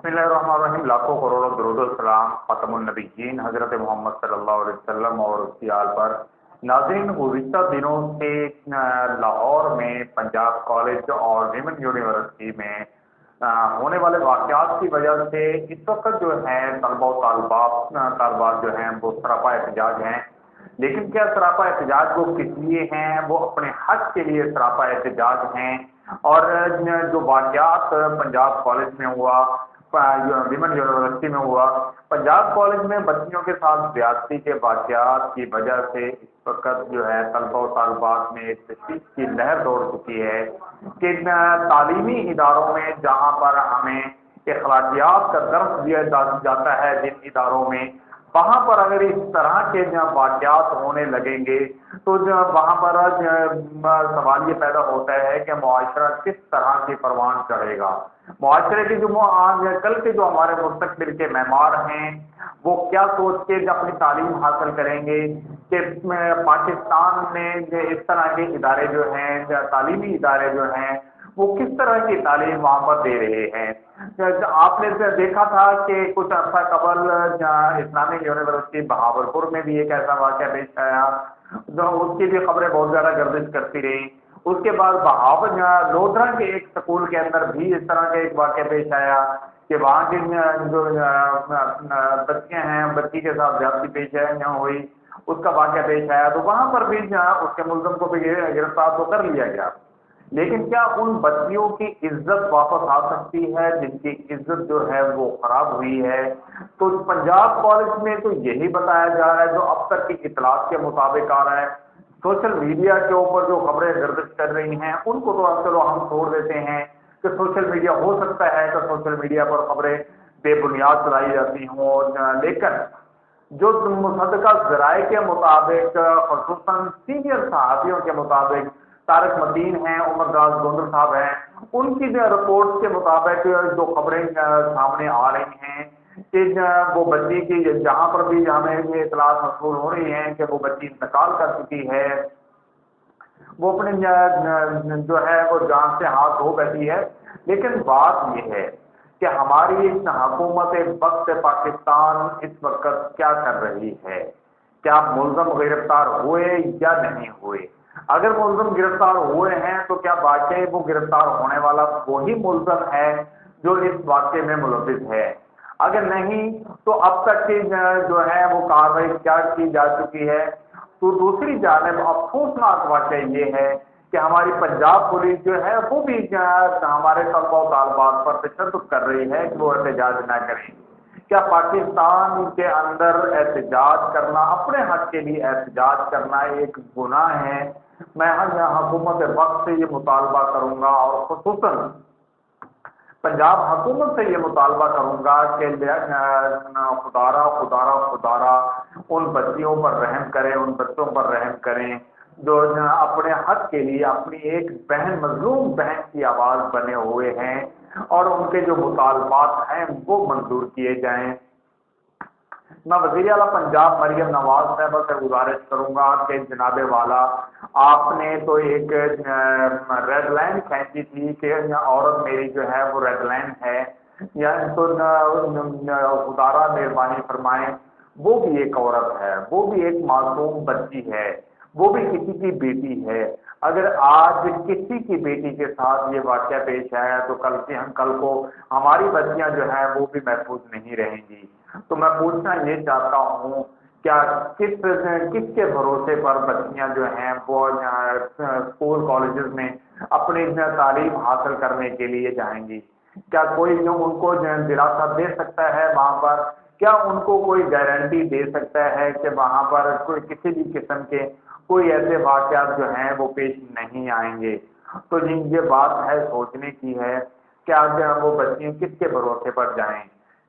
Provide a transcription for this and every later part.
بسم اللہ الرحمن الرحیم. لاکھوں کروڑوں درود و سلام خاتم النبیین حضرت محمد صلی اللہ علیہ وسلم اور اس کی آل پر. ناظرین، گزشتہ دنوں سے لاہور میں پنجاب کالج اور ویمن یونیورسٹی میں ہونے والے واقعات کی وجہ سے اس وقت جو ہے طلبہ و طالبات جو ہیں وہ سراپا احتجاج ہیں. لیکن کیا سراپا احتجاج وہ کس لیے ہیں؟ وہ اپنے حق کے لیے سراپا احتجاج ہیں. اور جو واقعات پنجاب کالج میں ہوا، ویمن یونیورسٹی میں ہوا، پنجاب کالج میں بچیوں کے ساتھ زیادتی کے واقعات کی وجہ سے اس وقت جو ہے طلبہ و طالبات میں ایک تشویش کی لہر دوڑ چکی ہے کہ تعلیمی اداروں میں جہاں پر ہمیں اخلاقیات کا درس دیا جاتا ہے جن اداروں میں، وہاں پر اگر اس طرح کے واقعات ہونے لگیں گے تو وہاں پر سوال یہ پیدا ہوتا ہے کہ معاشرہ کس طرح کی پروان چڑھے گا. معاشرے کے جو آج کل کے جو ہمارے مستقبل کے معمار ہیں وہ کیا سوچ کے اپنی تعلیم حاصل کریں گے کہ پاکستان میں اس طرح کے ادارے جو ہیں، تعلیمی ادارے جو ہیں، وہ کس طرح کی تعلیم وہاں پر دے رہے ہیں. آپ نے دیکھا تھا کہ کچھ عرصہ قبل اسلامک یونیورسٹی بہاولپور میں بھی ایک ایسا واقعہ پیش آیا، اس کی بھی خبریں بہت زیادہ گردش کرتی رہی. اس کے بعد لودھرا کے ایک سکول کے اندر بھی اس طرح کا ایک واقعہ پیش آیا کہ وہاں کی جو بچیاں ہیں، بچی کے ساتھ زیادتی پیش ہوئی، اس کا واقعہ پیش آیا. تو وہاں پر بھی اس کے ملزم کو بھی گرفتار تو کر لیا گیا. لیکن کیا ان بچیوں کی عزت واپس آ سکتی ہے جن کی عزت جو ہے وہ خراب ہوئی ہے؟ تو پنجاب کالج میں تو یہی بتایا جا رہا ہے، جو اب تک کی اطلاعات کے مطابق آ رہا ہے. سوشل میڈیا کے اوپر جو خبریں گردش کر رہی ہیں ان کو تو اب چلو ہم چھوڑ دیتے ہیں کہ سوشل میڈیا ہو سکتا ہے کہ سوشل میڈیا پر خبریں بے بنیاد چلائی جاتی ہوں، لیکن جو مصدقہ ذرائع کے مطابق، خصوصاً سینئر صحافیوں کے مطابق، طارق متین ہیں، عمر دراز گوندل صاحب ہیں، ان کی جو رپورٹ کے مطابق جو خبریں سامنے آ رہی ہیں کہ وہ بچی کی جہاں پر بھی ہمیں یہ اطلاعات موصول ہو رہی ہیں کہ وہ بچی انتقال کر چکی ہے، وہ اپنے جو ہے وہ جان سے ہاتھ دھو بیٹھی ہے. لیکن بات یہ ہے کہ ہماری حکومت وقت پاکستان اس وقت کیا کر رہی ہے؟ کیا ملزم گرفتار ہوئے یا نہیں ہوئے؟ اگر ملزم گرفتار ہوئے ہیں تو کیا واقعی وہ گرفتار ہونے والا وہی ملزم ہے جو اس واقعے میں ملوث ہے؟ اگر نہیں تو اب تک کی جو ہے وہ کارروائی کیا کی جا چکی ہے؟ تو دوسری جانب افسوسناک واقعہ یہ ہے کہ ہماری پنجاب پولیس جو ہے وہ بھی ہمارے طلبہ و طالبات پر تشدد کر رہی ہے کہ وہ احتجاج نہ کریں. کیا پاکستان کے اندر احتجاج کرنا، اپنے حق کے لیے احتجاج کرنا ایک گناہ ہے؟ میں حکومت وقت سے یہ مطالبہ کروں گا اور خصوصاً پنجاب حکومت سے یہ مطالبہ کروں گا کہ خدارا ان بچیوں پر رحم کریں، ان بچوں پر رحم کریں جو اپنے حق کے لیے اپنی ایک بہن، مظلوم بہن کی آواز بنے ہوئے ہیں، اور ان کے جو مطالبات ہیں وہ منظور کیے جائیں. میں وزیر اعلیٰ پنجاب مریم نواز صاحبہ سے گزارش کروں گا کہ جناب والا، آپ نے تو ایک ریڈ لائن کھینچی تھی کہ عورت میری جو ہے وہ ریڈ لائن ہے، یا تو خدارا مہربانی فرمائیں، وہ بھی ایک عورت ہے، وہ بھی ایک معصوم بچی ہے، وہ بھی کسی کی بیٹی ہے. اگر آج کسی کی بیٹی کے ساتھ یہ واقعہ پیش آیا تو کل کو ہماری بچیاں جو ہیں وہ بھی محفوظ نہیں رہیں گی. تو میں پوچھنا یہ چاہتا ہوں، کیا کس کے بھروسے پر بچیاں جو ہیں وہ اسکول کالجز میں اپنی تعلیم حاصل کرنے کے لیے جائیں گی؟ کیا کوئی جو ان کو دلاسا دے سکتا ہے وہاں پر؟ کیا ان کو کوئی گارنٹی دے سکتا ہے کہ وہاں پر کوئی کسی بھی قسم کے کوئی ایسے واقعات جو ہیں وہ پیش نہیں آئیں گے؟ تو یہ بات ہے سوچنے کی ہے. کیا وہ بچیاں کس کے بھروسے پر جائیں؟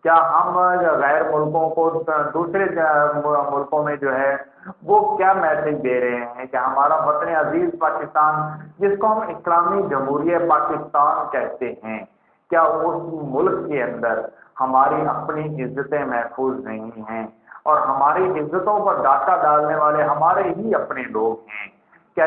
کیا ہم غیر ملکوں کو، دوسرے ملکوں میں جو ہے وہ کیا میسج دے رہے ہیں کہ ہمارا وطن عزیز پاکستان، جس کو ہم اسلامی جمہوریہ پاکستان کہتے ہیں، کیا اس ملک کے اندر ہماری اپنی عزتیں محفوظ نہیں ہیں اور ہماری عزتوں پر ڈاکہ ڈالنے والے ہمارے ہی اپنے لوگ ہیں؟ کیا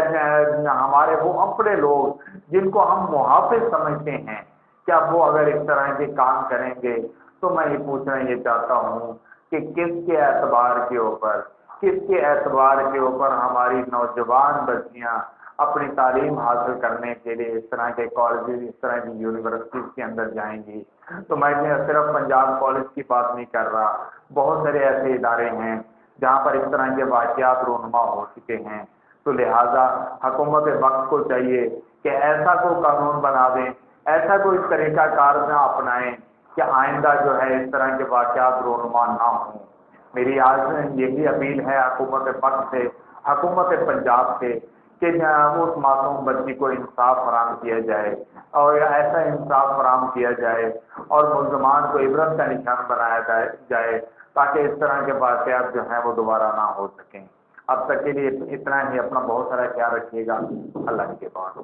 ہمارے وہ اپنے لوگ جن کو ہم محافظ سمجھتے ہیں، کیا وہ اگر اس طرح کے کام کریں گے تو میں یہ پوچھنا یہ چاہتا ہوں کہ کس کے اعتبار کے اوپر ہماری نوجوان بچیاں اپنی تعلیم حاصل کرنے کے لیے اس طرح کے کالجز، اس طرح کی یونیورسٹیز کے اندر جائیں گی؟ تو میں صرف پنجاب کالج کی بات نہیں کر رہا، بہت سارے ایسے ادارے ہیں جہاں پر اس طرح کے واقعات رونما ہو چکے ہیں۔ تو لہٰذا حکومت وقت کو چاہیے کہ ایسا کوئی قانون بنا دیں، ایسا کوئی طریقہ کار نہ اپنائیں کہ آئندہ جو ہے اس طرح کے واقعات رونما نہ ہوں۔ میری آج یہی اپیل ہے حکومت وقت سے، حکومت پنجاب سے، کہ اس معصوم بچی کو انصاف فراہم کیا جائے، اور ایسا انصاف فراہم کیا جائے اور ملزمان کو عبرت کا نشان بنایا جائے تاکہ اس طرح کے واقعات جو ہیں وہ دوبارہ نہ ہو سکیں۔ اب تک کے لیے اتنا ہی، اپنا بہت سارا خیال رکھیے گا، اللہ کے بعد۔